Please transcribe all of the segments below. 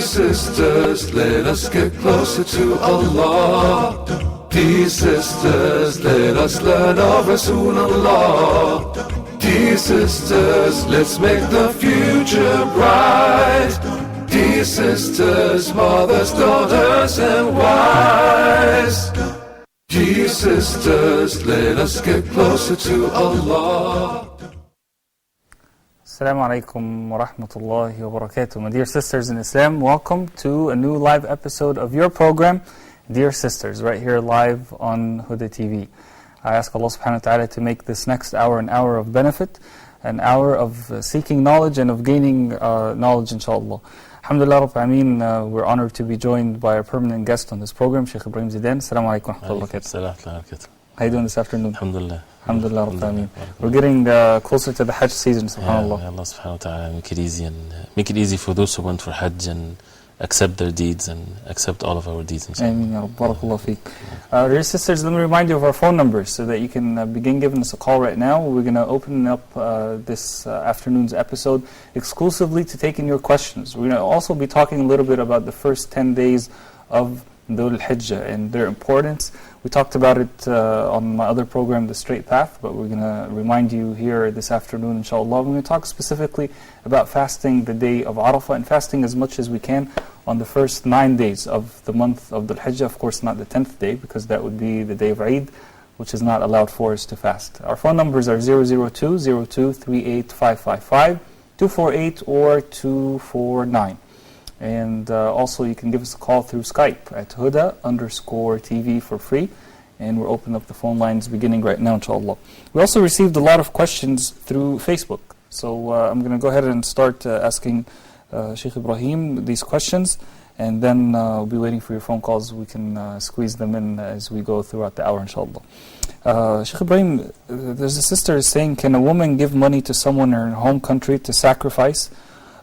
sisters, let us get closer to Allah. Dear sisters, let us learn of Rasulullah. Dear sisters, let's make the future bright. Dear sisters, mothers, daughters and wives. Dear sisters, let us get closer to Allah. Assalamu alaikum wa rahmatullahi wa barakatuh. My dear sisters in Islam, welcome to a new live episode of your program, Dear Sisters, right here live on Huda TV. I ask Allah subhanahu wa ta'ala to make this next hour an hour of benefit, an hour of seeking knowledge and of gaining knowledge, inshallah. Alhamdulillah Rabbil Ameen, we're honored to be joined by our permanent guest on this program, Sheikh Ibrahim Zidan. Assalamu alaikum wa rahmatullahi wa barakatuh. How are you doing this afternoon? Alhamdulillah. Alhamdulillah Rabbil Ameen. We're getting closer to the Hajj season, subhanAllah. Yeah, Allah subhanahu wa ta'ala make it easy, and make it easy for those who went for Hajj and accept their deeds and accept all of our deeds, inshallah. Ameen, ya Rabb. Barakallah feek. Dear sisters, let me remind you of our phone numbers so that you can begin giving us a call right now. We're going to open up this afternoon's episode exclusively to taking your questions. We're going to also be talking a little bit about the first 10 days of Dhul Hijjah and their importance. We talked about it on my other program, The Straight Path, but we're going to remind you here this afternoon, inshallah. We're going to talk specifically about fasting the day of Arafah and fasting as much as we can on the first 9 days of the month of Dhul Hijjah. Of course, not the 10th day, because that would be the day of Eid, which is not allowed for us to fast. Our phone numbers are 002-0238-555, 248 or 249. And also you can give us a call through Skype at Huda_TV for free. And we're opening up the phone lines beginning right now, inshallah. We also received a lot of questions through Facebook. So I'm going to go ahead and start asking Sheikh Ibrahim these questions. And then we'll be waiting for your phone calls. We can squeeze them in as we go throughout the hour, inshallah. Sheikh Ibrahim, there's a sister saying, can a woman give money to someone in her home country to sacrifice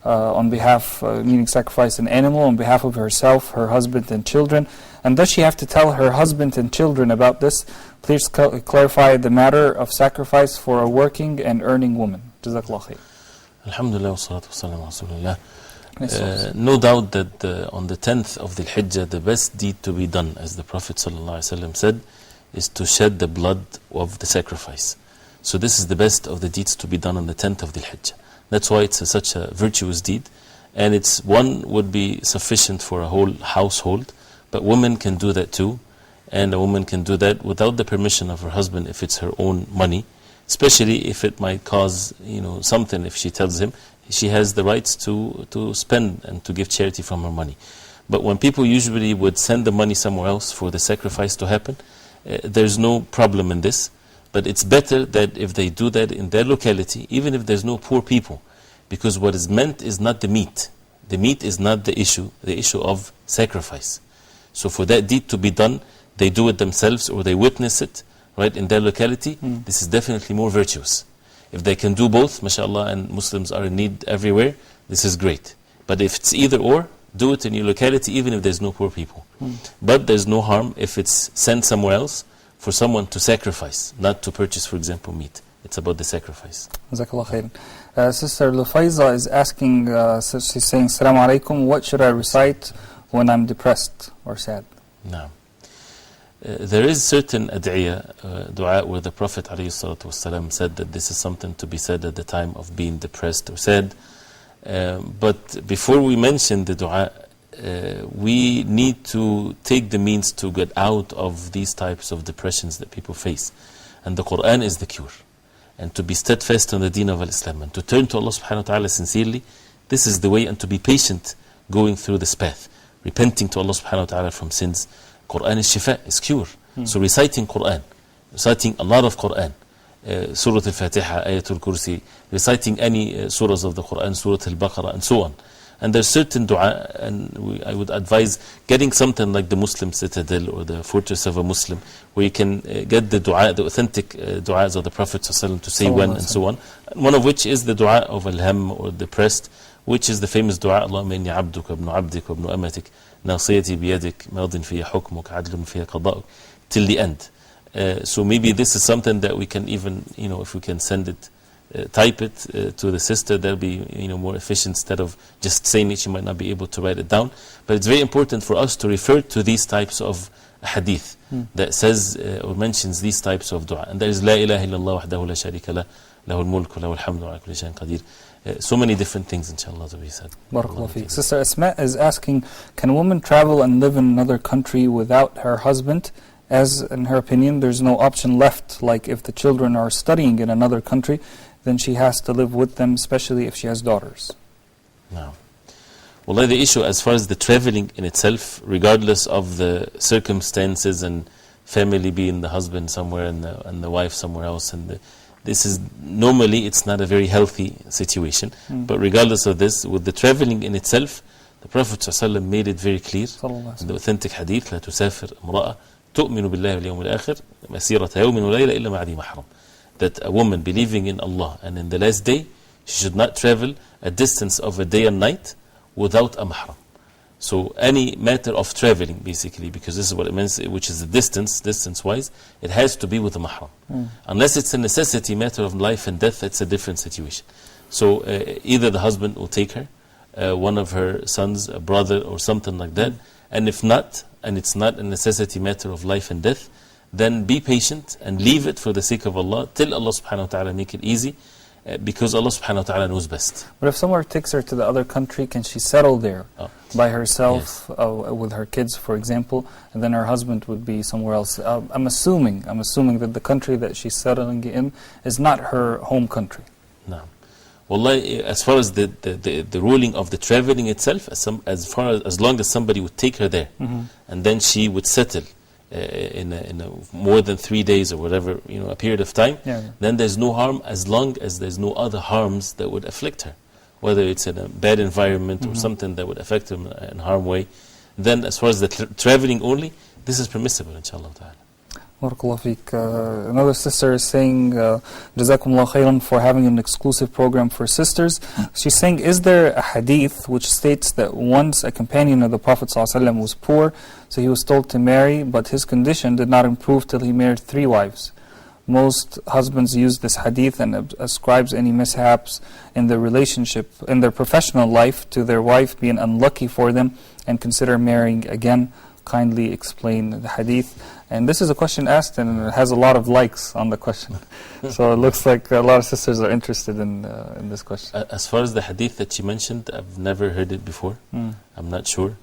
on behalf, meaning sacrifice an animal on behalf of herself, her husband and children? And does she have to tell her husband and children about this? Please clarify the matter of sacrifice for a working and earning woman. Jazakallah khair. Alhamdulillah wa salatu wa salam wa rasulillah. No doubt that on the 10th of the Hijjah, the best deed to be done, as the Prophet ﷺ said, is to shed the blood of the sacrifice. So this is the best of the deeds to be done on the 10th of the Hijjah. That's why it's such a virtuous deed, and it's one would be sufficient for a whole household, but women can do that too, and a woman can do that without the permission of her husband if it's her own money, especially if it might cause something. If she tells him, she has the rights to spend and to give charity from her money. But when people usually would send the money somewhere else for the sacrifice to happen, there's no problem in this. But it's better that if they do that in their locality, even if there's no poor people, because what is meant is not the meat. The meat is not the issue of sacrifice. So for that deed to be done, they do it themselves or they witness it, right, in their locality. This is definitely more virtuous. If they can do both, mashallah, and Muslims are in need everywhere, this is great. But if it's either or, do it in your locality, even if there's no poor people. But there's no harm if it's sent somewhere else, for someone to sacrifice, not to purchase, for example, meat. It's about the sacrifice. Jazakallah khair. Sister Lufaiza is asking, she's saying, Assalamu alaikum, what should I recite when I'm depressed or sad? No. There is certain ad'iyah, dua, where the Prophet ﷺ said that this is something to be said at the time of being depressed or sad. But before we mention the dua, we need to take the means to get out of these types of depressions that people face. And the Quran is the cure. And to be steadfast on the deen of Islam and to turn to Allah subhanahu wa ta'ala sincerely, this is the way, and to be patient going through this path, repenting to Allah subhanahu wa ta'ala from sins. Quran is shifa, is cure. So reciting Quran, reciting a lot of Quran, Surah Al-Fatiha, Ayatul Kursi, reciting any surahs of the Quran, Surah Al-Baqarah, and so on. And there's certain dua, and I would advise getting something like the Muslim Citadel or the Fortress of a Muslim, where you can get the dua, the authentic du'as of the Prophet ﷺ to say when and so on. One of which is the dua of al-ham or depressed, which is the famous dua, Allahumma inni abduka ibn abdik ibn amatik, nasiyati biyadik, madin fiya hukmuk, adlun fiya qada'uk, till the end. So maybe this is something that we can even, if we can send it type it to the sister. That'll be more efficient instead of just saying it. She might not be able to write it down. But it's very important for us to refer to these types of hadith that says or mentions these types of dua. And there is La ilaha illallah wahdahu la sharika lah, lahul mulk wa lahul hamdu wa ala kulli shay'in qadir. So many different things, inshallah, to be said. Barakallahu feek. Sister Asma is asking, can a woman travel and live in another country without her husband? As in her opinion, there's no option left, like if the children are studying in another country, then she has to live with them, especially if she has daughters. No. Well, the issue as far as the traveling in itself, regardless of the circumstances and family being the husband somewhere and the wife somewhere else, and this is normally it's not a very healthy situation. But regardless of this, with the traveling in itself, the Prophet ﷺ made it very clear in the authentic hadith, لا تسافر امرأة تؤمن بالله واليوم الآخر مسيرة يوم وليلة إلا مع ذي محرم. That a woman believing in Allah and in the last day, she should not travel a distance of a day and night without a mahram. So any matter of traveling, basically, because this is what it means, which is the distance-wise, it has to be with a mahram. Unless it's a necessity, matter of life and death, it's a different situation. So either the husband will take her, one of her sons, a brother, or something like that. And if not, and it's not a necessity matter of life and death, then be patient and leave it for the sake of Allah till Allah subhanahu wa ta'ala make it easy, because Allah subhanahu wa ta'ala knows best. But if someone takes her to the other country, can she settle there by herself, with her kids, for example, and then her husband would be somewhere else? I'm assuming that the country that she's settling in is not her home country. No. Wallahi, as far as the ruling of the traveling itself, as long as somebody would take her there, and then she would settle in a more than 3 days or whatever, a period of time, then there's no harm, as long as there's no other harms that would afflict her, whether it's in a bad environment or something that would affect her in a harm way. Then as far as the traveling only, this is permissible, inshallah ta'ala. Barakallahu feek. Another sister is saying, Jazakumullah khairan for having an exclusive program for sisters. She's saying, is there a hadith which states that once a companion of the Prophet ﷺ was poor, so he was told to marry, but his condition did not improve till he married 3 wives? Most husbands use this hadith and ascribes any mishaps in their relationship, in their professional life, to their wife being unlucky for them and consider marrying again. Kindly explain the hadith. And this is a question asked, and it has a lot of likes on the question. So it looks like a lot of sisters are interested in this question. As far as the hadith that she mentioned, I've never heard it before. I'm not sure.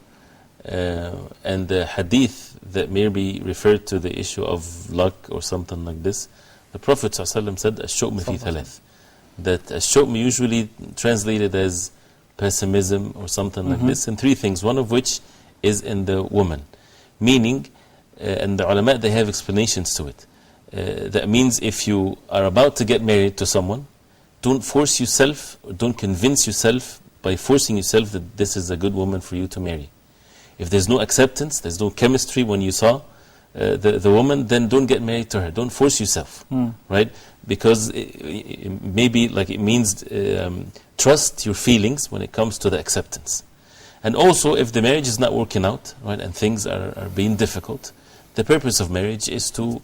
And the hadith that may be referred to the issue of luck or something like this, the Prophet ﷺ said, "Ash-shu'm fi thalath." That ash-shu'm usually translated as pessimism or something like this, and 3 things, one of which is in the woman. Meaning, and the ulama, they have explanations to it. That means if you are about to get married to someone, don't force yourself, or don't convince yourself by forcing yourself that this is a good woman for you to marry. If there's no acceptance, there's no chemistry when you saw the woman, then don't get married to her. Don't force yourself, right? Because maybe like it means trust your feelings when it comes to the acceptance. And also, if the marriage is not working out, right, and things are being difficult, the purpose of marriage is to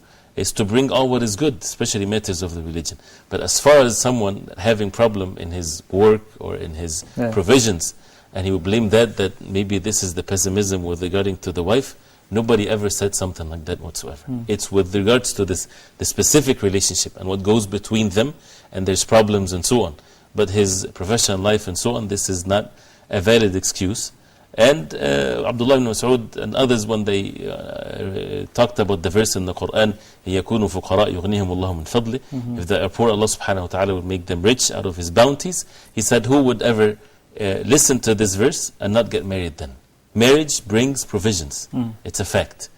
bring all what is good, especially matters of the religion. But as far as someone having problem in his work or in his provisions, and he will blame that maybe this is the pessimism with regarding to the wife, nobody ever said something like that whatsoever. It's with regards to the specific relationship and what goes between them, and there's problems and so on. But his professional life and so on, this is not a valid excuse. And Abdullah ibn Mas'ud and others, when they talked about the verse in the Quran, يَكُونُ فُقَرَاء يُغْنِهِمُ اللَّهُ مِنْ فَضْلِ, if they are poor, Allah subhanahu wa ta'ala would make them rich out of His bounties. He said, who would ever listen to this verse and not get married then? Marriage brings provisions. It's a fact.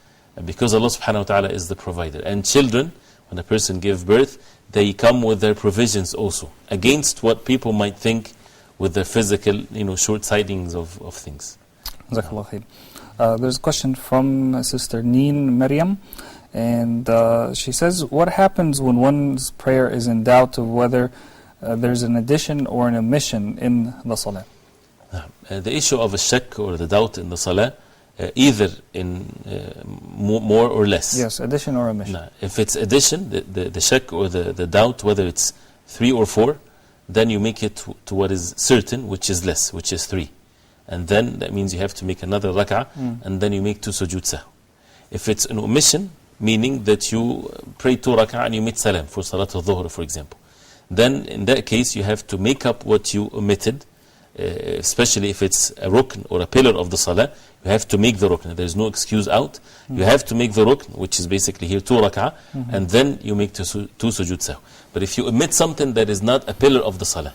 Because Allah subhanahu wa ta'ala is the provider. And children, when a person gives birth, they come with their provisions also, against what people might think with their physical, short-sightings of things. Jazakallah khair. There's a question from Sister Neen Maryam, and she says, what happens when one's prayer is in doubt of whether there's an addition or an omission in the salah? The issue of a shak or the doubt in the salah, either in more or less. Yes, addition or omission. If it's addition, the shak or the doubt, whether it's 3 or 4, then you make it to what is certain, which is less, which is 3. And then that means you have to make another rak'ah, and then you make 2 sujood sahw. If it's an omission, meaning that you pray 2 rak'ah and you made salam for Salat al-Dhuhr, for example, then in that case you have to make up what you omitted, especially if it's a rukn or a pillar of the salah. You have to make the rukn. There is no excuse out. You have to make the rukn, which is basically here 2 rak'ah, and then you make 2 sujood sahw. But if you omit something that is not a pillar of the salah,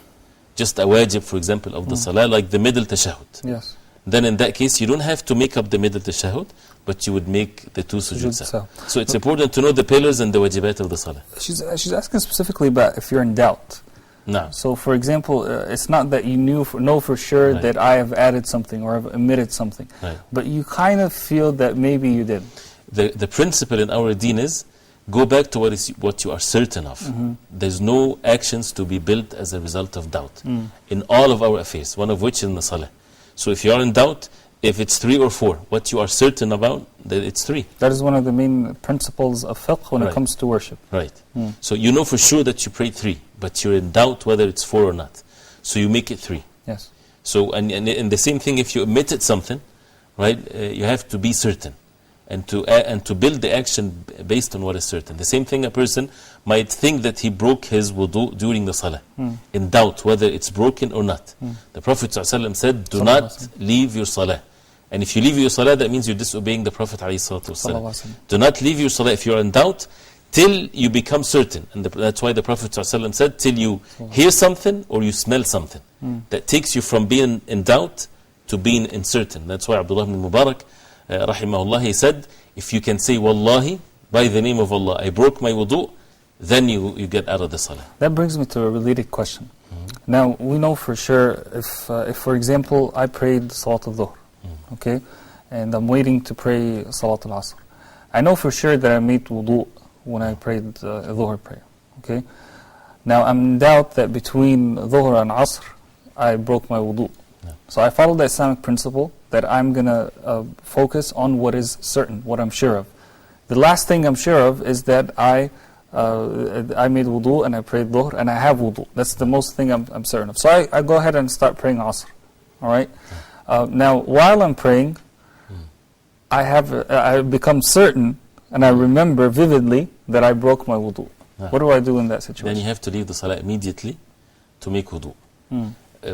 just a wajib, for example, of the salah, like the middle tashahhud, Yes. then in that case you don't have to make up the middle tashahhud, but you would make the 2 sujood sahw. So it's important to know the pillars and the wajibat of the salah. She's asking specifically about if you're in doubt. Now, So, for example, it's not that you know for sure Right. that I have added something or have omitted something, Right. but you kind of feel that maybe you did. the principle in our deen is go back to what you are certain of. There's no actions to be built as a result of doubt in all of our affairs, one of which is in the salah. So if you are in doubt, if it's 3 or 4, what you are certain about, that it's 3. That is one of the main principles of fiqh when it Right. comes to worship. Right. So you know for sure that you prayed 3, but you're in doubt whether it's 4 or not. So you make it 3. Yes. So, and the same thing if you omitted something, right, you have to be certain. And to build the action based on what is certain. The same thing, a person might think that he broke his wudu during the salah, in doubt whether it's broken or not. The Prophet ﷺ said, do not leave your salah. And if you leave your salah, that means you're disobeying the Prophet ﷺ. Do not leave your salah if you're in doubt till you become certain. And that's why the Prophet ﷺ said, till you hear something or you smell something. That takes you from being in doubt to being uncertain. That's why Abdullah ibn Mubarak, rahimahullah, he said, if you can say Wallahi, by the name of Allah, I broke my wudu, then you get out of the salah. That brings me to a related question. Now, we know for sure if for example, I prayed Salat al-Dhuhr, okay, and I'm waiting to pray Salat al-Asr. I know for sure that I made wudu when I prayed Dhuhr prayer, okay. Now, I'm in doubt that between Dhuhr and Asr, I broke my wudu. So I follow the Islamic principle that I'm going to focus on what is certain, what I'm sure of. The last thing I'm sure of is that I made wudu and I prayed dhuhr and I have wudu. That's the most thing I'm certain of. So I go ahead and start praying asr. All right. Now, while I'm praying, I become certain and I remember vividly that I broke my wudu. What do I do in that situation? Then you have to leave the salah immediately to make wudu.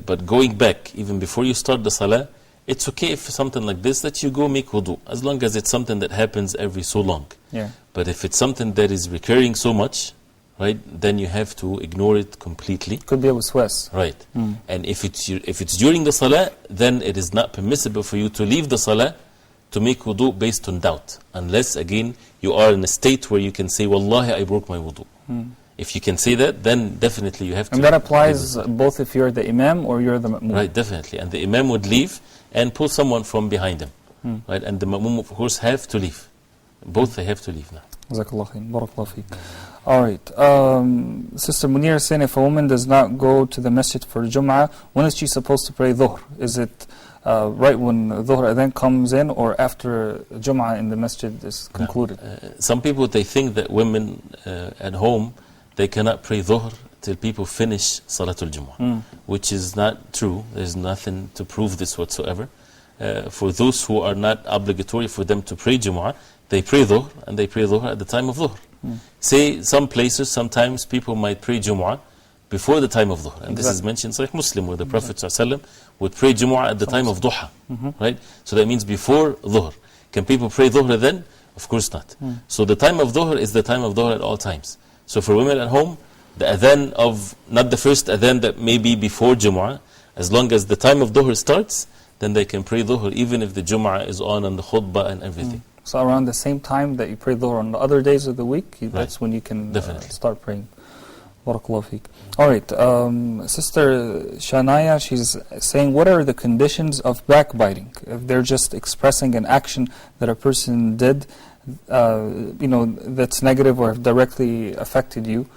But going back, even before you start the salah, it's okay if something like this that you go make wudu, as long as it's something that happens every so long. Yeah. But if it's something that is recurring so much, right, then you have to ignore it completely. Could be a waswas. Right. And if it's during the salah, then it is not permissible for you to leave the salah to make wudu based on doubt, unless again you are in a state where you can say, Wallahi, I broke my wudu. If you can say that, then definitely you have to. And that applies both if you're the imam or you're the ma'mum. Right, definitely. And the imam would leave and pull someone from behind him. Right, and the ma'mum, of course, have to leave. Both they have to leave now. Jazakallah khair. Barakallah feek. All right. Sister Munir is saying, if a woman does not go to the masjid for Jum'ah, when is she supposed to pray dhuhr? Is it right when dhuhr then comes in or after Jum'ah in the masjid is concluded? Some people, they think that women at home, they cannot pray dhuhr till people finish Salatul Jumu'ah, which is not true. There's nothing to prove this whatsoever. For those who are not obligatory for them to pray Jumu'ah, they pray dhuhr and they pray dhuhr at the time of dhuhr. Say some places, sometimes people might pray Jumu'ah before the time of dhuhr. And this is mentioned in Sahih Muslim, where the Prophet ﷺ would pray Jumu'ah at the time of duha. Right? So that means before dhuhr. Can people pray dhuhr then? Of course not. So the time of dhuhr is the time of dhuhr at all times. So for women at home, the adhan of, not the first adhan that may be before Jumu'ah, as long as the time of dhuhr starts, then they can pray dhuhr even if the Jumu'ah is on and the khutbah and everything. So around the same time that you pray dhuhr on the other days of the week, that's when you can start praying. Barakallahu feek. All right, Sister Shanaya, she's saying, what are the conditions of backbiting? If they're just expressing an action that a person did, that's negative or directly affected you.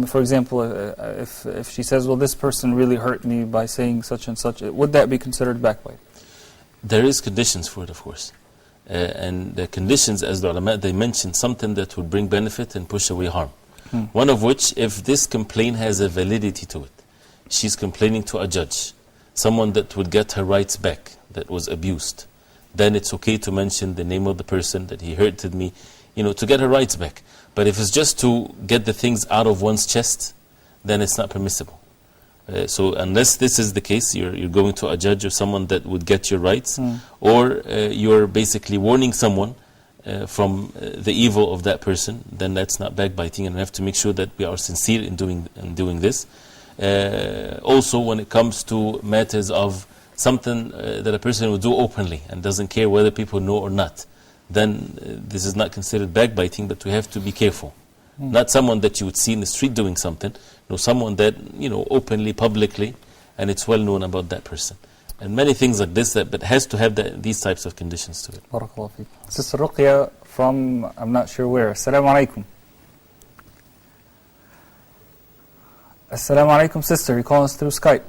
For example, if she says, well, this person really hurt me by saying such and such, would that be considered backbiting? There is conditions for it, of course. And the conditions, as the ulama, they mention something that would bring benefit and push away harm. One of which, if this complaint has a validity to it, she's complaining to a judge, someone that would get her rights back, that was abused, then it's okay to mention the name of the person that he hurted me, to get her rights back. But if it's just to get the things out of one's chest, then it's not permissible. So unless this is the case, you're going to a judge or someone that would get your rights, or you're basically warning someone from the evil of that person, then that's not backbiting, and we have to make sure that we are sincere in doing this. Also, when it comes to matters of something that a person will do openly and doesn't care whether people know or not, then this is not considered backbiting, but we have to be careful. Not someone that you would see in the street doing something, no, someone that, openly, publicly, and it's well known about that person. And many things like this, but has to have these types of conditions to it. Barakallahu feek. Sister Ruqya from, I'm not sure where. Assalamu alaikum. Assalamu alaikum, sister. You're calling us through Skype.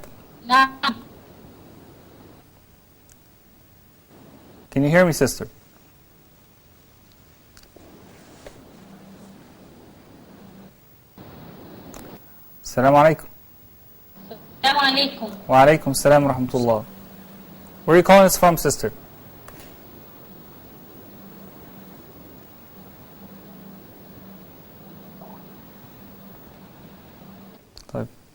Can you hear me, sister? Assalamu alaikum. Assalamu alaikum. Wa alaikum assalam wa rahmatullah. Where are you calling us from, sister?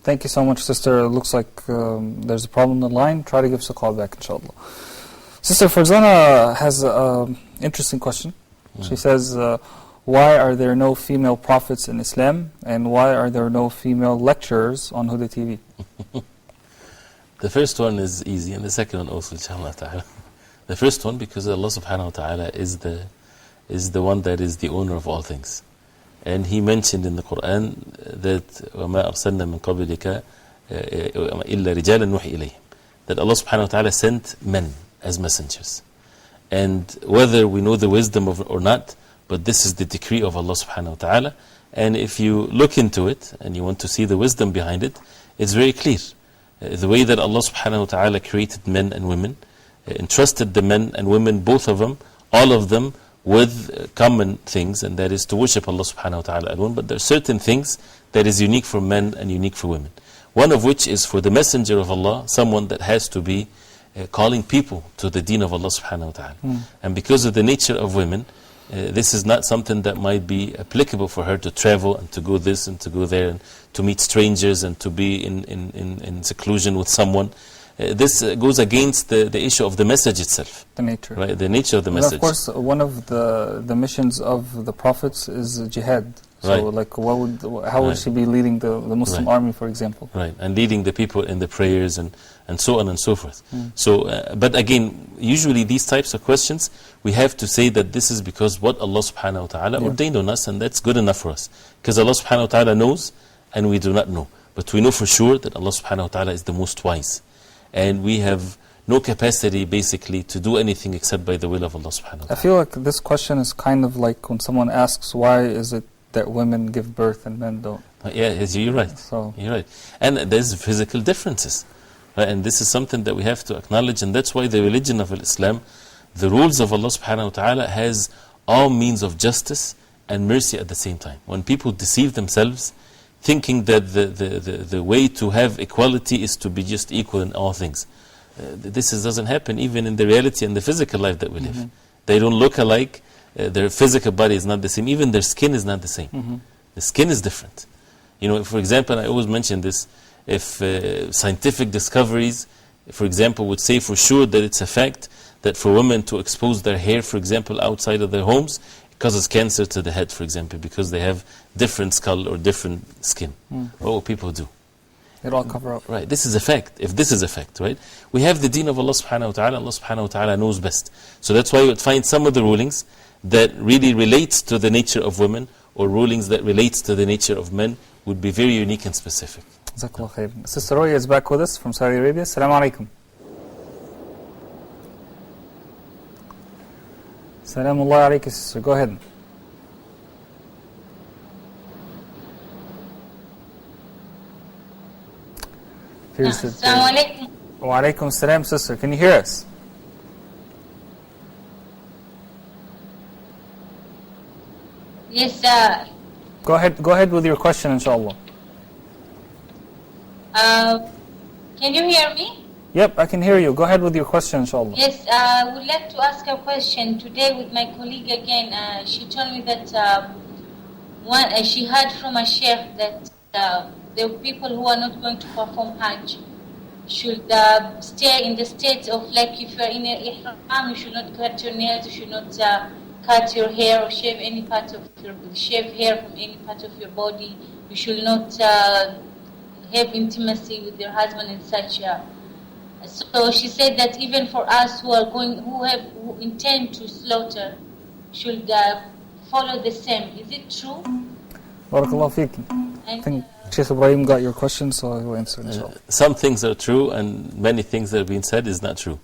Thank you so much, sister. It looks like there's a problem on the line. Try to give us a call back, inshallah. Sister Farzana has an interesting question. She says, why are there no female prophets in Islam, and why are there no female lecturers on Huda TV? The first one is easy, and the second one also, inshallah ta'ala. The first one, because Allah subhanahu wa ta'ala is the one that is the owner of all things. And He mentioned in the Quran that وَمَا أَرْسَلْنَا مِن قَبْلِكَ إِلَّا رِجَالًا نُوحِي إِلَيْهِمْ, that Allah subhanahu wa ta'ala sent men as messengers. And whether we know the wisdom of it or not, but this is the decree of Allah subhanahu wa ta'ala. And if you look into it and you want to see the wisdom behind it, it's very clear. The way that Allah subhanahu wa ta'ala created men and women, entrusted the men and women, both of them, all of them, with common things, and that is to worship Allah subhanahu wa ta'ala alone. But there are certain things that is unique for men and unique for women. One of which is for the messenger of Allah, someone that has to be calling people to the deen of Allah subhanahu wa ta'ala. And because of the nature of women, this is not something that might be applicable for her to travel and to go this and to go there and to meet strangers and to be in seclusion with someone. This goes against the issue of the message itself. The nature. Right, the nature of the message. And of course, one of the missions of the prophets is jihad. So, like, how would she be leading the Muslim army, for example? Right, and leading the people in the prayers and so on and so forth. So, but again, usually these types of questions, we have to say that this is because what Allah subhanahu wa ta'ala ordained on us, and that's good enough for us. Because Allah subhanahu wa ta'ala knows, and we do not know. But we know for sure that Allah subhanahu wa ta'ala is the most wise. And we have no capacity, basically, to do anything except by the will of Allah subhanahu wa ta'ala. I feel like this question is kind of like when someone asks, why is it that women give birth and men don't? Yeah, you're right. So, you're right. And there's physical differences. Right? And this is something that we have to acknowledge. And that's why the religion of Islam, the rules of Allah subhanahu wa ta'ala, has all means of justice and mercy at the same time. When people deceive themselves, thinking that the way to have equality is to be just equal in all things. This doesn't happen even in the reality and the physical life that we live. They don't look alike. Their physical body is not the same. Even their skin is not the same. The skin is different. For example, I always mention this, if scientific discoveries, for example, would say for sure that it's a fact that for women to expose their hair, for example, outside of their homes, causes cancer to the head, for example, because they have different skull or different skin. What will people do? It all cover up. Right, this is a fact. If this is a fact, right? We have the deen of Allah subhanahu wa ta'ala. Allah subhanahu wa ta'ala knows best. So that's why you would find some of the rulings that really relates to the nature of women, or rulings that relates to the nature of men, would be very unique and specific. Jazakallah khair. Sister Roya is back with us from Saudi Arabia. Assalamu alaikum. Salamullah alaykum, sister. Go ahead. Assalamu alaikum. Wa alaikum salam, sister. Can you hear us? Yes, sir. Go ahead with your question, inshallah. Can you hear me? Yep, I can hear you. Go ahead with your question, inshallah. Yes, I would like to ask a question. Today with my colleague again, she told me that she heard from a sheikh that the people who are not going to perform Hajj should stay in the state of, like, if you're in an ihram, you should not cut your nails, you should not cut your hair or shave any part of shave hair from any part of your body. You should not have intimacy with your husband and such. So she said that even for us who intend to slaughter, should follow the same. Is it true? Barakallah feek. I think Sheikh Ibrahim got your question, so I will answer, inshallah. Some things are true, and many things that have been said is not true.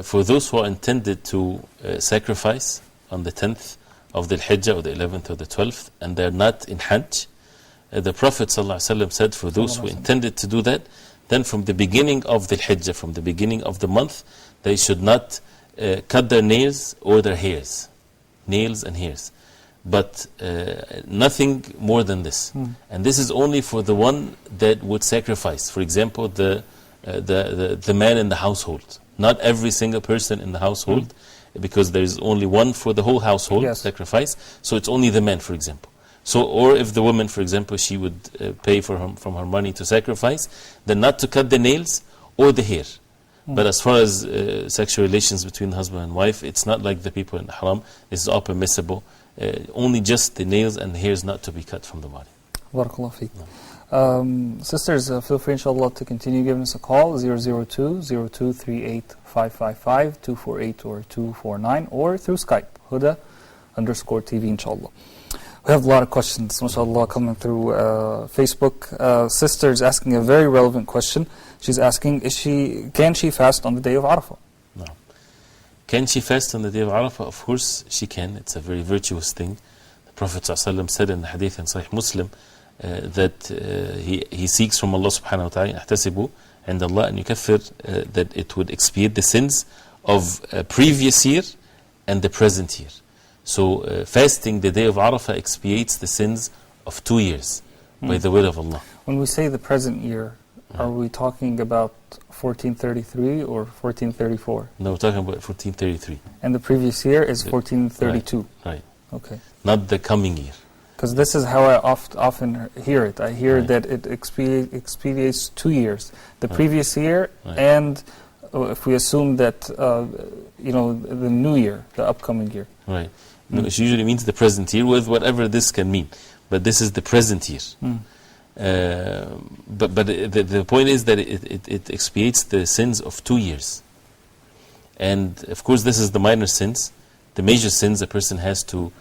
For those who are intended to sacrifice on the 10th of the Hijjah, or the 11th or the 12th, and they're not in Hajj, the Prophet ﷺ said, for those who intended to do that, then from the beginning of the Hijjah, from the beginning of the month, they should not cut their nails or their hairs. Nails and hairs. But nothing more than this. And this is only for the one that would sacrifice. For example, the man in the household. Not every single person in the household, because there is only one for the whole household sacrifice. So it's only the man, for example. So, or if the woman, for example, she would pay from her money to sacrifice, then not to cut the nails or the hair. But as far as sexual relations between the husband and wife, it's not like the people in Haram. This is all permissible. Only just the nails and the hairs not to be cut from the body. Barakallah feek. Sisters, feel free, inshallah, to continue giving us a call, 002-0238-555, 248 or 249, or through Skype, Huda_TV, inshallah. We have a lot of questions, mashallah, coming through Facebook. Sister's asking a very relevant question. She's asking, can she fast on the day of Arafah? No. Can she fast on the day of Arafah? Of course she can. It's a very virtuous thing. The Prophet ﷺ said in the hadith in Sahih Muslim that he seeks from Allah subhanahu wa ta'ala, يحتسب عند الله أن يكفر, that it would expiate the sins of previous year and the present year. So fasting the day of Arafah expiates the sins of 2 years by the will of Allah. When we say the present year, are we talking about 1433 or 1434? No, we're talking about 1433. And the previous year is 1432? Right. Okay. Not the coming year. Because this is how I often hear it. I hear that it expedites 2 years. The previous year and if we assume that, the new year, the upcoming year. Right. No, it usually means the present year with whatever this can mean. But this is the present year. But the point is that it expiates the sins of 2 years. And of course this is the minor sins. The major sins, a person has to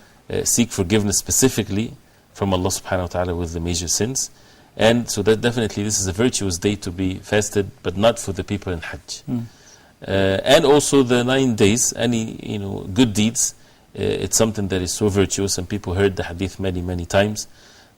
seek forgiveness specifically from Allah subhanahu wa ta'ala with the major sins. And so that definitely this is a virtuous day to be fasted, but not for the people in Hajj. And also the 9 days, any good deeds, it's something that is so virtuous, and people heard the hadith many times,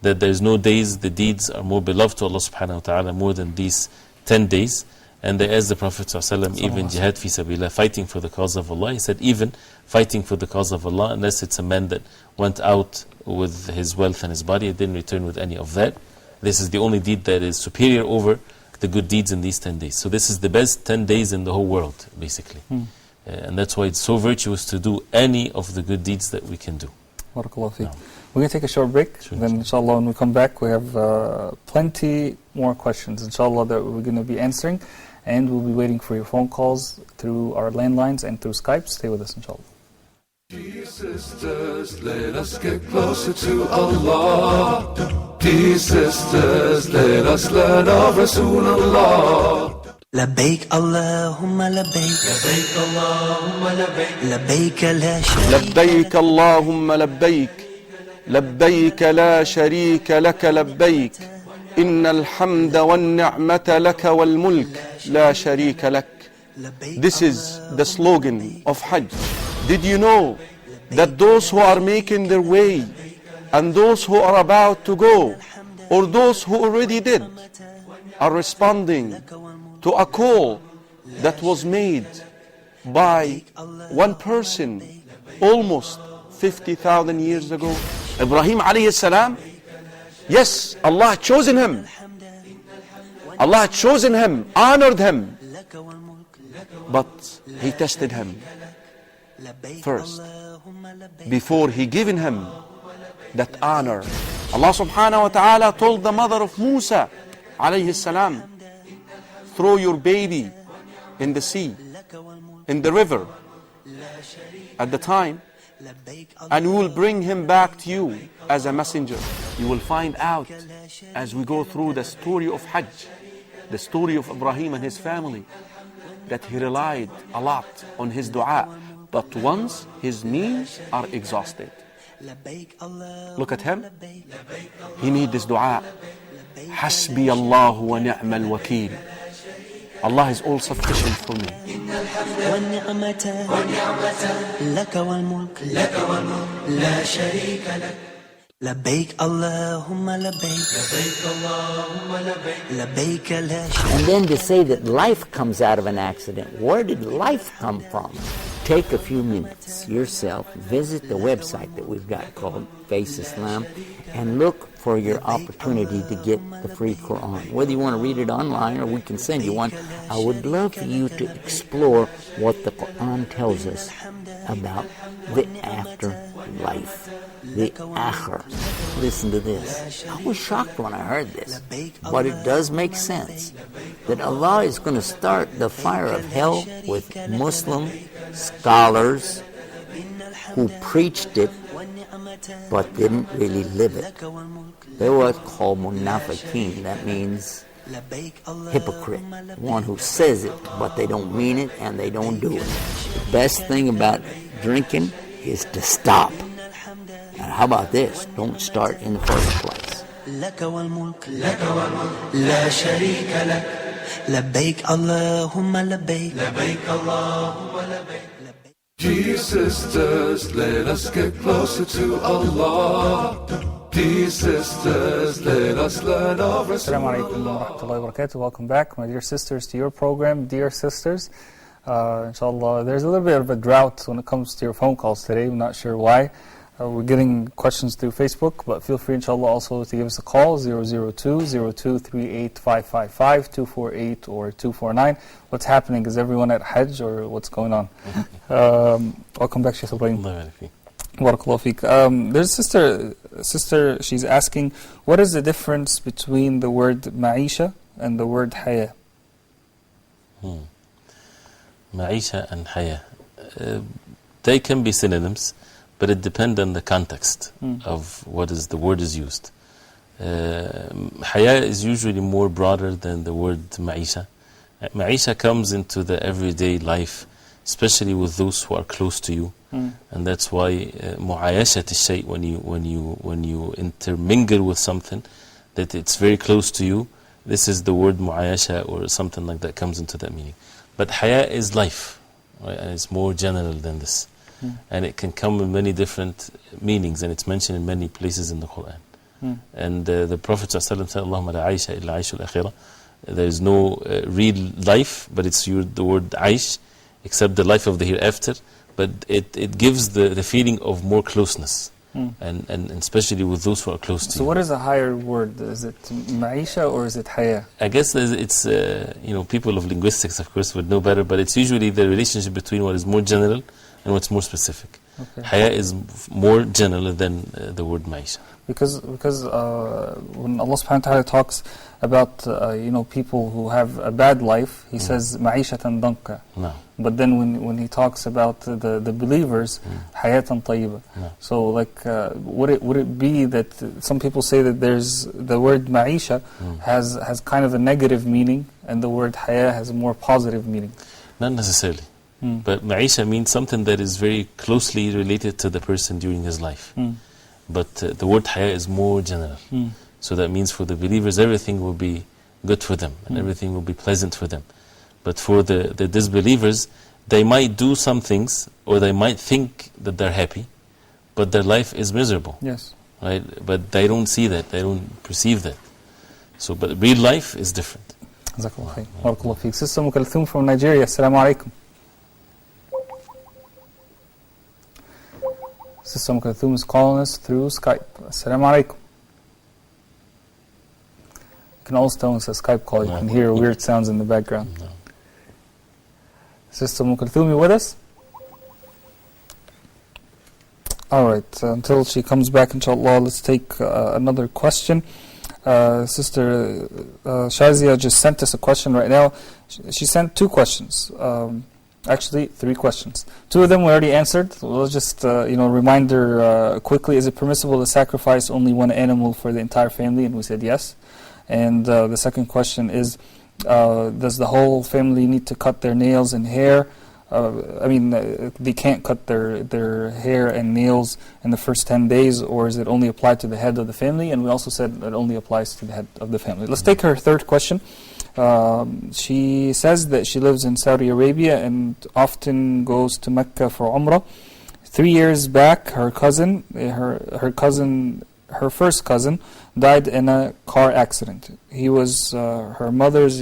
that there is no days the deeds are more beloved to Allah subhanahu wa ta'ala more than these 10 days. And as the Prophet ﷺ, even jihad fi sabilillah, fighting for the cause of Allah, he said even fighting for the cause of Allah, unless it's a man that went out with his wealth and his body and didn't return with any of that, this is the only deed that is superior over the good deeds in these 10 days. So this is the best 10 days in the whole world, basically. And that's why it's so virtuous to do any of the good deeds that we can do. Barakallah feek. We're going to take a short break. Then inshallah when we come back we have plenty more questions inshallah that we're going to be answering, and we'll be waiting for your phone calls through our landlines and through Skype. Stay with us inshallah. Dear sisters, let us get closer to Allah. Dear sisters, let us learn of Rasulullah. لبيك اللهم لبيك لبيك اللهم لبيك لبيك لا شريك لبيك اللهم لبيك لبيك لا شريك لك لبيك إن الحمد والنعمة لك والملك لا شريك لك. This is the slogan of Hajj. Did you know that those who are making their way and those who are about to go, or those who already did, are responding to a call that was made by one person almost 50,000 years ago? Ibrahim alayhi salam Yes, Allah had chosen him. Allah had chosen him, honored him. But He tested him first before He given him that honor. Allah subhanahu wa ta'ala told the mother of Musa alayhi salam, throw your baby in the sea, in the river at the time, and we will bring him back to you as a messenger. You will find out as we go through the story of Hajj, the story of Ibrahim and his family, that he relied a lot on his dua. But once his knees are exhausted, look at him. He made this dua. Hasbi Allahu wa ni'mal wakeel. Allah is all sufficient for me. لبيك اللهم لبيك لبيك لا شريك. And then to say that life comes out of an accident, where did life come from? Take a few minutes yourself, visit the website that we've got called Face Islam, and look for your opportunity to get the free Quran. Whether you want to read it online or we can send you one, I would love for you to explore what the Quran tells us about the afterlife, the akhir. Listen to this. I was shocked when I heard this, but it does make sense that Allah is going to start the fire of hell with Muslim scholars who preached it but didn't really live it. They were called munafiqeen. That means hypocrite, one who says it but they don't mean it and they don't do it. The best thing about drinking is to stop. And how about this? Don't start in the first place. لك والملك لا شريك لك لبيك اللهم لبيك لبيك اللهم لبيك. Dear sisters, let us get closer to Allah. Dear sisters, let us learn of Assalamu alaikum wa rahmatullahi wa barakatuh. Welcome back, my dear sisters, to your program, Dear Sisters. Inshallah, there's a little bit of a drought when it comes to your phone calls today. I'm not sure why. We're getting questions through Facebook, but feel free, inshallah, also to give us a call, 002-0238-555, 248 or 249. What's happening? Is everyone at Hajj or what's going on? Welcome back, Shaykh Ibrahim. Barakallahu feek. There's a sister, she's asking, what is the difference between the word ma'isha and the word haya? Ma'isha and haya. They can be synonyms, but it depends on the context of what is the word is used. Haya is usually more broader than the word ma'isha. Ma'isha comes into the everyday life, especially with those who are close to you, and that's why mu'ayashat al-shay, when you intermingle with something that it's very close to you, this is the word mu'ayasha or something like that comes into that meaning. But haya is life, right? And it's more general than this. And it can come in many different meanings, and it's mentioned in many places in the Quran. And the Prophet ﷺ said, Allahumma la aisha illa aishul akhirah. There is no real life, but it's the word aish, except the life of the hereafter. But it gives the feeling of more closeness, and especially with those who are close to you. So what is a higher word? Is it ma'isha or is it haya? I guess it's, people of linguistics, of course, would know better, but it's usually the relationship between what is more general and what's more specific. Okay. Haya is more general than the word ma'isha. Because when Allah subhanahu wa ta'ala talks about people who have a bad life, He says ma'ishatan danka. No. But then when He talks about the believers, hayatan tayyiba. No. So would it be that some people say that there's the word ma'isha has kind of a negative meaning and the word haya has a more positive meaning? Not necessarily. But ma'isha means something that is very closely related to the person during his life. But the word haya is more general. So that means for the believers, everything will be good for them, and everything will be pleasant for them. But for the disbelievers, they might do some things, or they might think that they're happy, but their life is miserable. Yes. Right? But they don't see that, they don't perceive that. So, but real life is different. Jazakallah khair. Barakallahu feek. Sister Mukalthum from Nigeria, Assalamu alaikum. Sister Mukalthum is calling us through Skype. Assalamu alaikum. You can always tell it's a Skype call. You can hear weird sounds in the background. No. Sister Kulthum, you with us? Alright, until she comes back, inshallah, let's take another question. Sister Shazia just sent us a question right now. She sent 2 questions. Actually, 3 questions. 2 of them we already answered. We'll just, remind her quickly. Is it permissible to sacrifice only one animal for the entire family? And we said yes. And the second question is, does the whole family need to cut their nails and hair? They can't cut their hair and nails in the first 10 days, or is it only applied to the head of the family? And we also said it only applies to the head of the family. Let's take her third question. She says that she lives in Saudi Arabia and often goes to Mecca for Umrah. 3 years back, her first cousin, died in a car accident. He was her mother's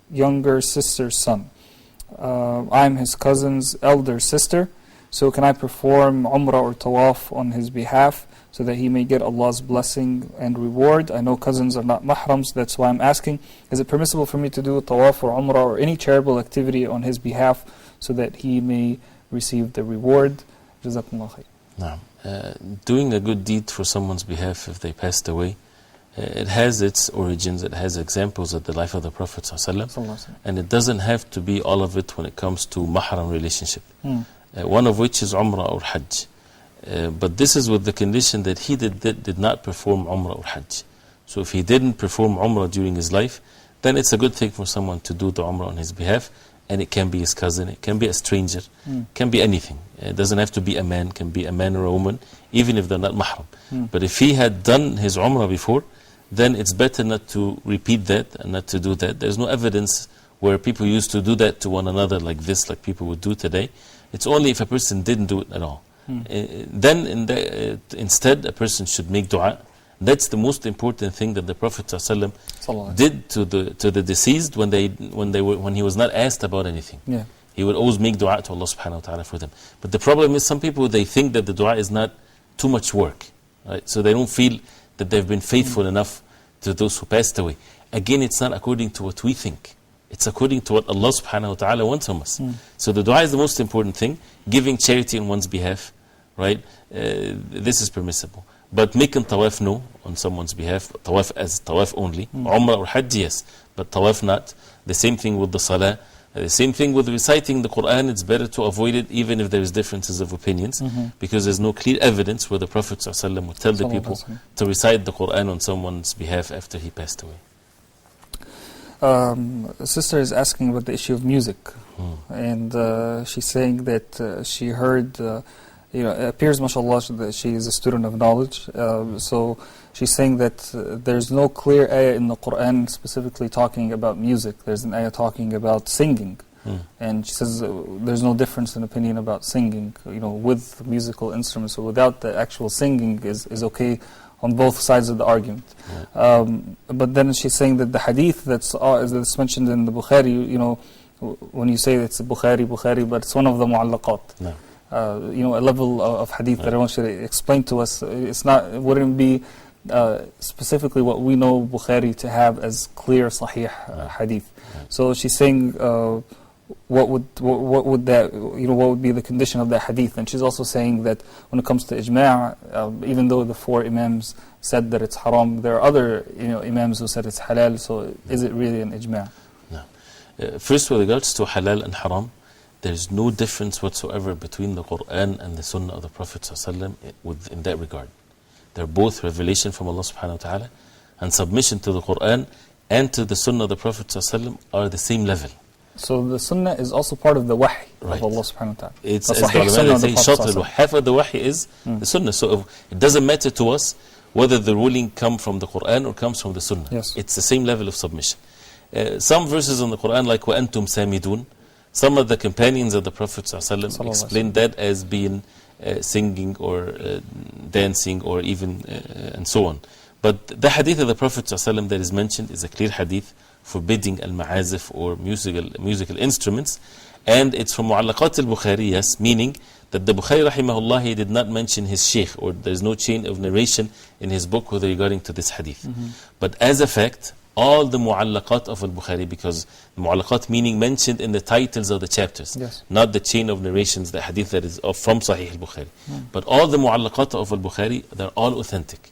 younger sister's son. I'm his cousin's elder sister, so can I perform Umrah or Tawaf on his behalf so that he may get Allah's blessing and reward? I know cousins are not mahrams, that's why I'm asking. Is it permissible for me to do Tawaf or Umrah or any charitable activity on his behalf so that he may receive the reward? Jazakumullah khair. No. Doing a good deed for someone's behalf if they passed away, it has its origins, it has examples of the life of the Prophet ﷺ, and it doesn't have to be all of it when it comes to mahram relationship, one of which is Umrah or Hajj. But this is with the condition that he did not perform Umrah or Hajj. So if he didn't perform Umrah during his life, then it's a good thing for someone to do the Umrah on his behalf, and it can be his cousin, it can be a stranger, it can be anything. It doesn't have to be a man, it can be a man or a woman, even if they're not mahram. But if he had done his Umrah before, then it's better not to repeat that and not to do that. There's no evidence where people used to do that to one another like this, like people would do today. It's only if a person didn't do it at all. Then instead a person should make dua. That's the most important thing that the Prophet ﷺ did to the deceased when he was not asked about anything. He would always make dua to Allah subhanahu wa ta'ala for them. But the problem is some people, they think that the dua is not too much work, right? So they don't feel that they've been faithful enough to those who passed away. Again, it's not according to what we think. It's according to what Allah subhanahu wa ta'ala wants from us. So the dua is the most important thing. Giving charity on one's behalf, right? This is permissible. But making tawaf, no, on someone's behalf. Tawaf as tawaf only. Umrah or Hajj, yes. But tawaf not. The same thing with the salah. The same thing with reciting the Quran. It's better to avoid it even if there is differences of opinions, because there's no clear evidence where the Prophet ﷺ would tell the people to recite the Quran on someone's behalf after he passed away. A sister is asking about the issue of music, and she's saying that she heard, it appears, mashallah, that she is a student of knowledge. So she's saying that there's no clear ayah in the Quran specifically talking about music. There's an ayah talking about singing. And she says there's no difference in opinion about singing, with musical instruments or without. The actual singing is okay on both sides of the argument. But then she's saying that the hadith that's mentioned in the Bukhari, when you say it's Bukhari, but it's one of the mu'allaqat. A level of hadith that everyone should explain to us. It wouldn't be specifically what we know Bukhari to have as clear Sahih hadith. So she's saying, what would be the condition of that hadith? And she's also saying that when it comes to ijma', even though the 4 imams said that it's haram, there are other imams who said it's halal. So is it really an ijma'? No. First, with regards to halal and haram, there's no difference whatsoever between the Quran and the Sunnah of the Prophet ﷺ in that regard. They're both revelation from Allah subhanahu wa ta'ala, and submission to the Quran and to the Sunnah of the Prophet ﷺ are the same level. So the Sunnah is also part of the wahy right. of Allah subhanahu wa ta'ala. It's as the ulama say, half of the wahy is the Sunnah. So it doesn't matter to us whether the ruling comes from the Quran or comes from the Sunnah. Yes. It's the same level of submission. Some verses in the Quran, like وَأَنْتُمْ سَامِدُونَ, some of the companions of the Prophet ﷺ explained that as being singing or dancing or even and so on. But the hadith of the Prophet ﷺ that is mentioned is a clear hadith forbidding al-ma'azif or musical instruments, and it's from Mu'allaqat al-Bukhari, yes, meaning that the Bukhari rahimahullah, he did not mention his sheikh, or there is no chain of narration in his book with regarding to this hadith. But as a fact, all the mu'allaqat of al-Bukhari, because mu'allaqat meaning mentioned in the titles of the chapters, Yes. not the chain of narrations, the hadith that is from Sahih al-Bukhari. But all the mu'allaqat of al-Bukhari, they're all authentic.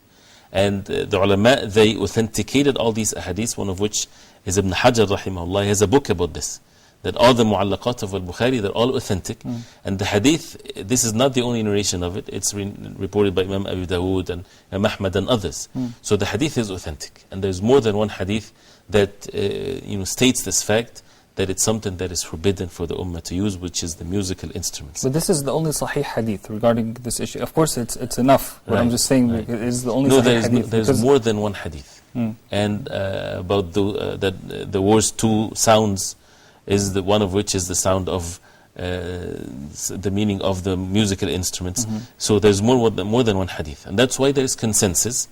And the ulama, they authenticated all these hadiths, one of which is Ibn Hajar rahimahullah. He has a book about this, that all the mu'allaqat of al-Bukhari, they're all authentic. And the hadith, this is not the only narration of it, it's reported by Imam Abu Dawood and Imam Ahmad and others. So the hadith is authentic. And there's more than one hadith that states this fact, that it's something that is forbidden for the ummah to use, which is the musical instruments. But this is the only Sahih hadith regarding this issue. Of course, it's enough, but I'm Right, just saying right. it is the only No, Sahih hadith. there's more than one hadith. And about the worst two sounds, is one of which is the sound of the meaning of the musical instruments. So there's more than one hadith. And that's why there is consensus.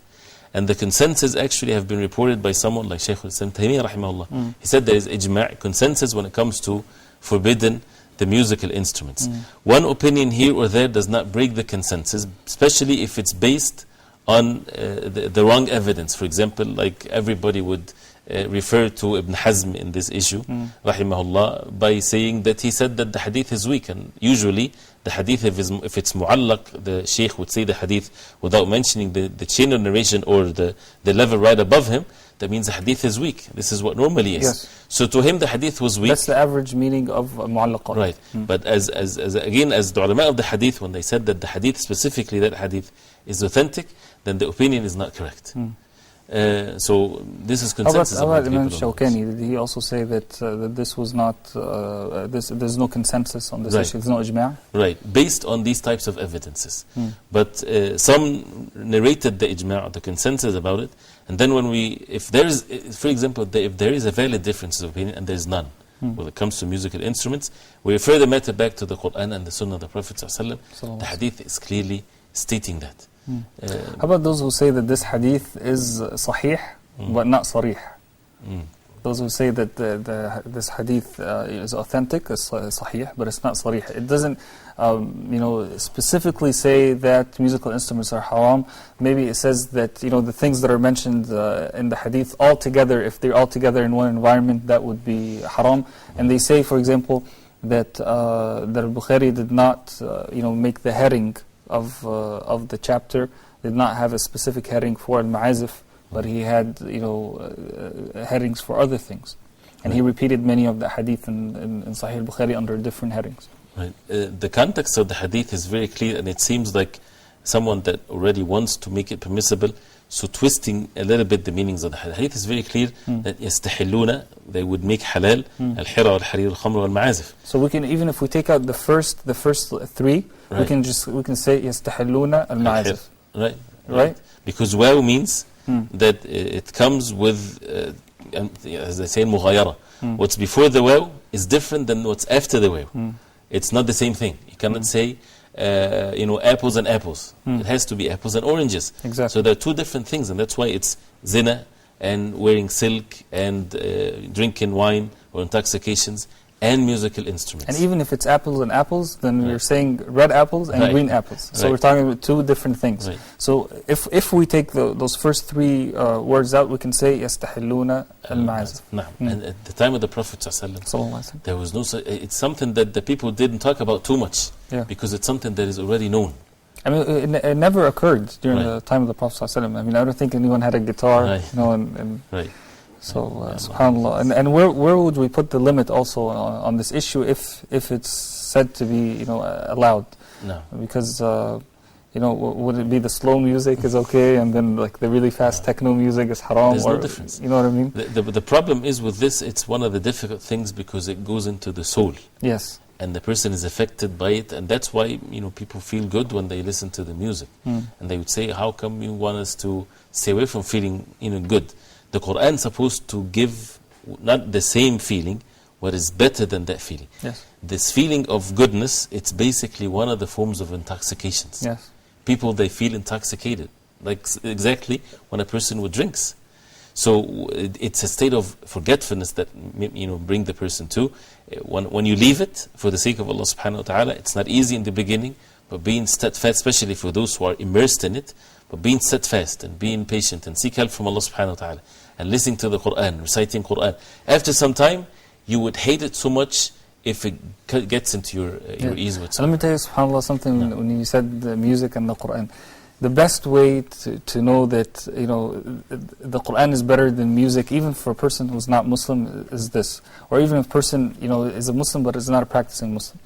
And the consensus actually have been reported by someone like Shaykh al-Islam Taymiyyah rahimahullah. He said there is ijma', consensus when it comes to forbidden the musical instruments. One opinion here or there does not break the consensus, especially if it's based on the wrong evidence. For example, like everybody would refer to Ibn Hazm in this issue, rahimahullah, by saying that he said that the hadith is weak. And usually the hadith, if it's mu'allaq, the shaykh would say the hadith without mentioning the chain of narration or the level right above him. That means the hadith is weak. This is what normally is. Yes. So to him the hadith was weak. That's the average meaning of mu'allaqat. Right. But as again, as the ulama of the hadith, when they said that the hadith, specifically that hadith, is authentic, then the opinion is not correct. So this is consensus. How about Imam people on Shawkani? Did he also say that this was not, there's no consensus on this Right. issue, there's no ijma'? Right, based on these types of evidences. But some narrated the ijma', the consensus about it, and then if there is, for example, if there is a valid difference of opinion, and there is none, when it comes to musical instruments, we refer the matter back to the Quran and the Sunnah of the Prophet ﷺ. The hadith is clearly stating that. How about those who say that this hadith is sahih, but not sarih? Those who say that this hadith is authentic, is sahih, but it's not sarih. It doesn't specifically say that musical instruments are haram. Maybe it says that the things that are mentioned in the hadith all together, if they're all together in one environment, that would be haram. And they say, for example, that Bukhari did not make the heading of the chapter, did not have a specific heading for al-ma'azif, but he had headings for other things. And he repeated many of the hadith in Sahih al-Bukhari under different headings. Right. The context of the hadith is very clear, and it seems like someone that already wants to make it permissible, so twisting a little bit the meanings of the hadith. The hadith is very clear that yastahilluna, they would make halal al-hira wal-harir al-khamr wal-ma'azif. So we can, even if we take out the first three, Right. we can say yastahilluna al-ma'azif. Right. Because waw means that it comes with, as they say, mughayara. What's before the waw is different than what's after the waw. It's not the same thing. You cannot say, apples and apples. It has to be apples and oranges. Exactly. So there are two different things, and that's why it's zina and wearing silk and drinking wine or intoxications and musical instruments. And even if it's apples and apples, then we're saying red apples and green apples. So we're talking about two different things. Right. So if we take those first three words out, we can say yastahilluna al-ma'azif. And at the time of the Prophet ﷺ, there was no. It's something that the people didn't talk about too much, because it's something that is already known. I mean, it never occurred during the time of the Prophet ﷺ. I mean, I don't think anyone had a guitar, Right. So, subhanAllah. And where would we put the limit also on this issue if it's said to be, allowed? No. Because, would it be the slow music is okay, and then like the really fast techno music is haram? There's no difference. You know what I mean? The problem is with this, it's one of the difficult things because it goes into the soul. Yes. And the person is affected by it, and that's why people feel good when they listen to the music. And they would say, how come you want us to stay away from feeling good? The Quran is supposed to give not the same feeling, what is better than that feeling. Yes. This feeling of goodness, it's basically one of the forms of intoxications. Yes. People, they feel intoxicated, like exactly when a person would drinks. So it's a state of forgetfulness that bring the person to. When you leave it for the sake of Allah subhanahu wa ta'ala, it's not easy in the beginning, but being steadfast, especially for those who are immersed in it, but being steadfast and being patient and seek help from Allah subhanahu wa ta'ala. and listening to the Quran, reciting Quran. After some time, you would hate it so much if it gets into your ears with Let me tell you, subhanAllah, something when you said the music and the Quran. The best way to know that the Quran is better than music, even for a person who's not Muslim, is this. Or even if a person is a Muslim but is not a practicing Muslim.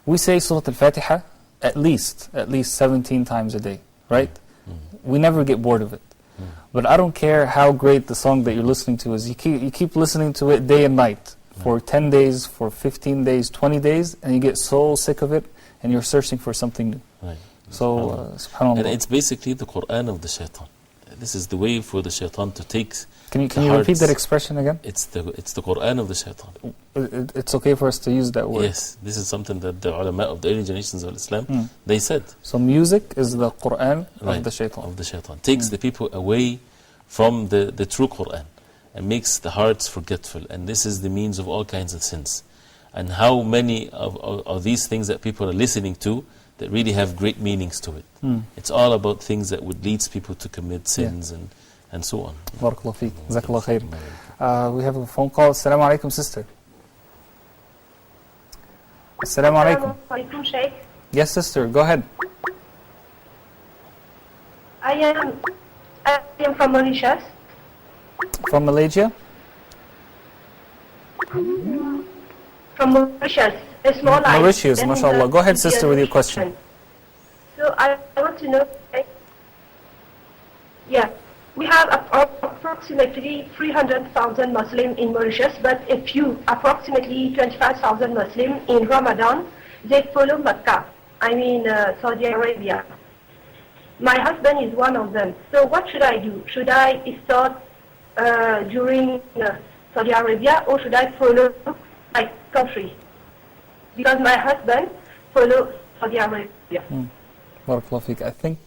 We say Surah Al-Fatiha at least 17 times a day, right? We never get bored of it. But I don't care how great the song that you're listening to is. You keep listening to it day and night for 10 days, for 15 days, 20 days, and you get so sick of it, and you're searching for something new. Right. So, subhanAllah. And it's basically the Quran of the shaitan. This is the way for the shaitan to take. Can you repeat that expression again? It's the Quran of the shaitan. It's okay for us to use that word. Yes, this is something that the ulama of the early generations of Islam, they said. So music is the Quran of the shaitan. Of the shaitan. Takes the people away from the true Quran and makes the hearts forgetful. And this is the means of all kinds of sins. And how many of these things that people are listening to that really have great meanings to it. It's all about things that would lead people to commit sins and so on. Barakallahu feek. Jazakallah khair. We have a phone call. Assalamu alaikum, sister. Assalamu alaikum. Alaikum, Sheikh. Yes, sister, go ahead. I am from Mauritius. From Malaysia? From Mauritius, a small island. Mauritius, mashallah. Go ahead, sister, with your question. So I want to know, we have approximately 300,000 Muslims in Mauritius, but a few, approximately 25,000 Muslims in Ramadan, they follow Mecca, Saudi Arabia. My husband is one of them. So what should I do? Should I start during Saudi Arabia, or should I follow my country? Because my husband follows Saudi Arabia. Barakallahu feek. I think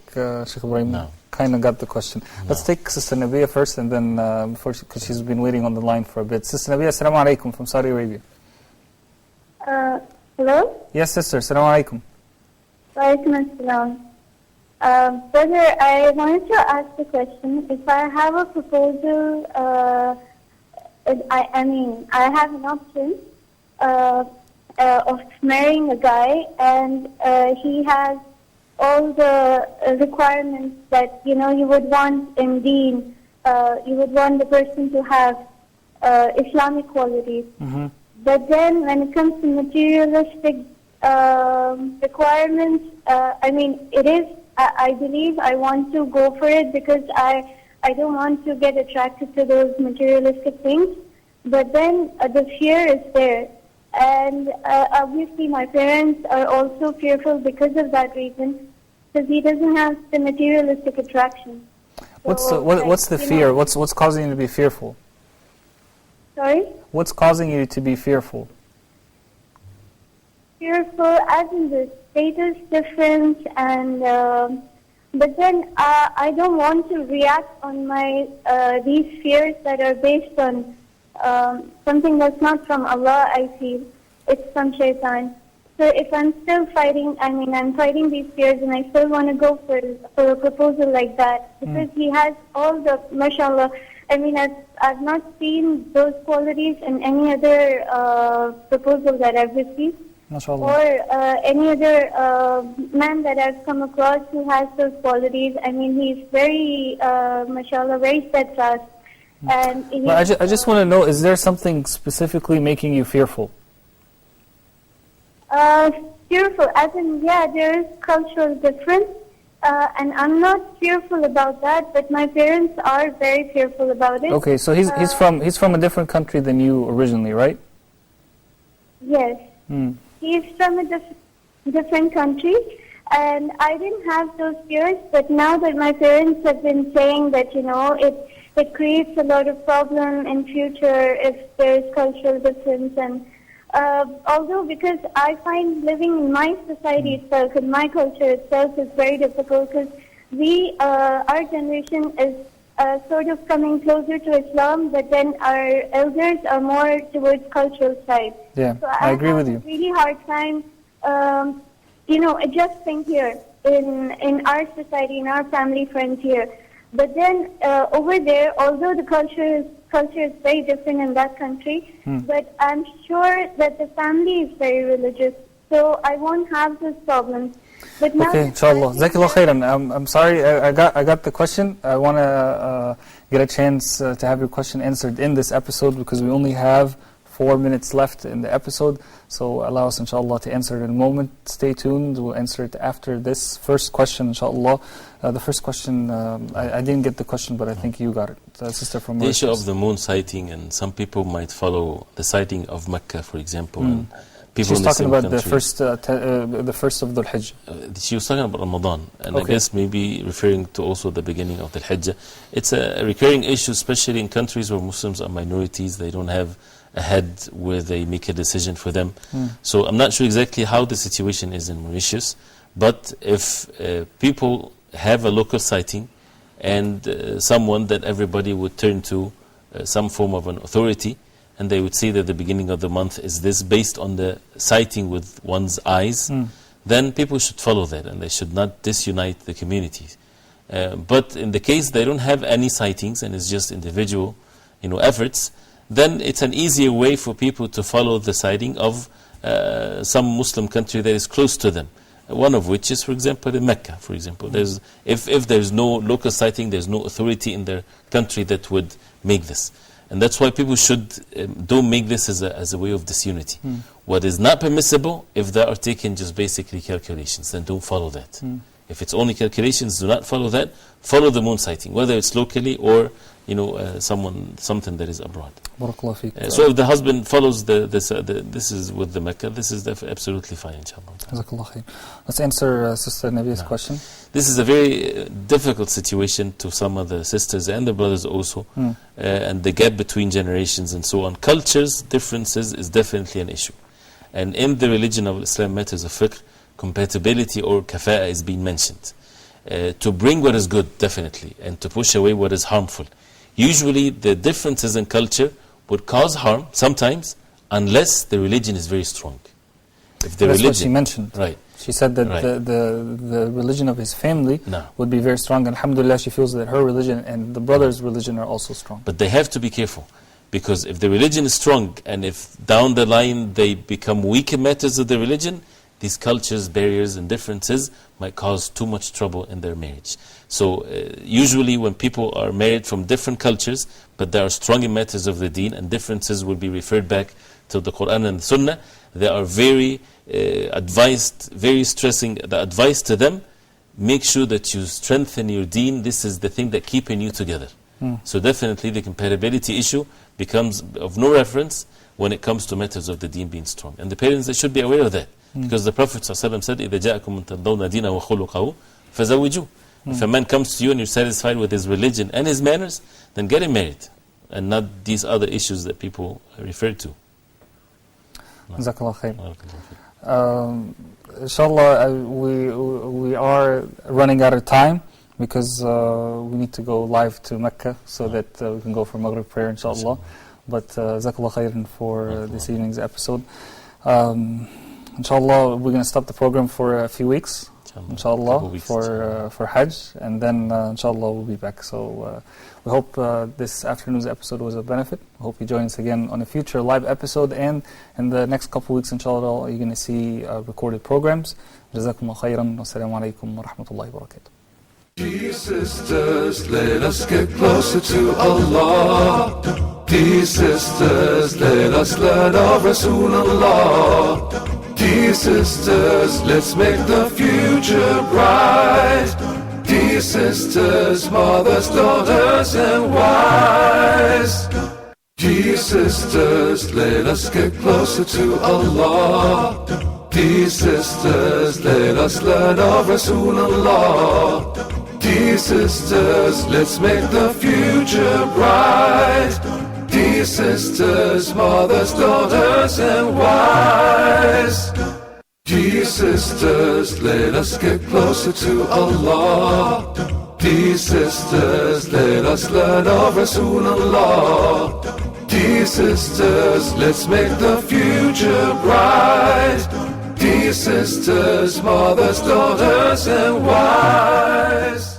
Sheikh Ibrahim kind of got the question. Let's take Sister Nabiya first, and then because she's been waiting on the line for a bit. Sister Nabiya, assalamu alaikum from Saudi Arabia. Hello? Yes, sister, assalamu alaikum. Wa alaikum assalam. Brother, I wanted to ask a question. If I have a proposal, I have an option of marrying a guy, and he has all the requirements that you would want in deen. You would want the person to have Islamic qualities. But then when it comes to materialistic requirements, I believe I want to go for it because I don't want to get attracted to those materialistic things. But then the fear is there. And obviously my parents are also fearful because of that reason, because he doesn't have the materialistic attraction. What's the fear? What's causing you to be fearful? Sorry? What's causing you to be fearful? Fearful as in the status difference, and but then I don't want to react on my these fears that are based on something that's not from Allah. I feel it's from Shaitan. So if I'm still fighting, I'm fighting these fears, and I still want to go for a proposal like that because he has all the, mashallah. I've not seen those qualities in any other proposal that I've received. Mashallah. Or any other man that I've come across who has those qualities. He's very, mashallah, very steadfast. And I just want to know, is there something specifically making you fearful? Fearful, as in, there is cultural difference. And I'm not fearful about that, but my parents are very fearful about it. Okay, so he's from a different country than you originally, right? Yes. He's from a different country, and I didn't have those fears, but now that my parents have been saying that, it creates a lot of problem in future if there's cultural difference, and although because I find living in my society itself, in my culture itself, is very difficult because our generation is sort of coming closer to Islam, but then our elders are more towards cultural side. Yeah, so I agree with you. have a really hard time, adjusting here in our society, in our family friends here. But then over there, although the culture is very different in that country, but I'm sure that the family is very religious, so I won't have those problems. But now Okay, inshallah. Jazakallah khairan. I'm sorry, I got the question. I want to get a chance to have your question answered in this episode because we only have 4 minutes left in the episode. So allow us, inshallah, to answer it in a moment. Stay tuned. We'll answer it after this first question, inshallah. The first question, I didn't get the question, but I think you got it. Sister from The issue Mauritius. of the moon sighting, and some people might follow the sighting of Mecca, for example, and people She's in the talking same about country. the first of Dhul Hijjah. She was talking about Ramadan, and I Okay. guess maybe referring to also the beginning of the Hijjah. It's a recurring issue, especially in countries where Muslims are minorities. They don't have a head where they make a decision for them. So I'm not sure exactly how the situation is in Mauritius, but if people have a local sighting and someone that everybody would turn to, some form of an authority, and they would say that the beginning of the month is this based on the sighting with one's eyes, then people should follow that and they should not disunite the communities. But in the case they don't have any sightings and it's just individual efforts, then it's an easier way for people to follow the sighting of some Muslim country that is close to them. One of which is, for example, in Mecca, for example. If there's no local sighting, there's no authority in their country that would make this. And that's why people don't make this as a way of disunity. What is not permissible, if they are taken just basically calculations, then don't follow that. If it's only calculations, do not follow that. Follow the moon sighting, whether it's locally or something that is abroad. Barakallah feek. So if the husband follows this is with the Mecca, this is absolutely fine, inshallah. Jazakallah khair. Let's answer Sister Nabia's question. This is a very difficult situation to some of the sisters and the brothers also, and the gap between generations and so on. Cultures, differences is definitely an issue. And in the religion of Islam, matters of fiqh, compatibility or kafa'a is being mentioned. To bring what is good, definitely, and to push away what is harmful. Usually the differences in culture would cause harm, sometimes, unless the religion is very strong. If the That's religion, what she mentioned. Right. She said that Right. the religion of his family No. would be very strong. And alhamdulillah, she feels that her religion and the brother's religion are also strong. But they have to be careful. Because if the religion is strong, and if down the line they become weak in matters of the religion, these cultures, barriers and differences might cause too much trouble in their marriage. So usually when people are married from different cultures, but they are strong in matters of the deen, and differences will be referred back to the Quran and the Sunnah, they are very advised, very stressing the advice to them, make sure that you strengthen your deen. This is the thing that keeping you together. So definitely the compatibility issue becomes of no reference when it comes to matters of the deen being strong. And the parents, they should be aware of that. Because the Prophet ﷺ said, إِذَا جَاءَكُمْ مَنْ تَرْضَوْنَ دِينَهُ وَخُلُقَهُ فَزَوِّجُوهُ. If a man comes to you and you're satisfied with his religion and his manners, then get him married. And not these other issues that people refer to. Jazakallah khair. Inshallah, we are running out of time because we need to go live to Mecca so that we can go for Maghrib prayer, inshallah. But Jazakallah khairan for this evening's episode. Inshallah, we're going to stop the program for a few weeks, inshallah, for Hajj, and then inshallah we'll be back. So we hope this afternoon's episode was of benefit. I hope you join us again on a future live episode, and in the next couple of weeks, inshallah, you're going to see recorded programs. Jazakumullah khairan. Wassalamu alaikum wa rahmatullahi wa barakatuh. Dear sisters, let us get closer to Allah. Dear sisters, let us learn of Rasulullah. Dear sisters, let's make the future bright. Dear sisters, mothers, daughters and wives. Dear sisters, let us get closer to Allah. Dear sisters, let us learn of Rasulullah. Dear sisters, let's make the future bright. Dear sisters, mothers, daughters and wives. Dear sisters, let us get closer to Allah. Dear sisters, let us learn of Rasulullah. Dear sisters, let's make the future bright. Dear sisters, mothers, daughters and wives.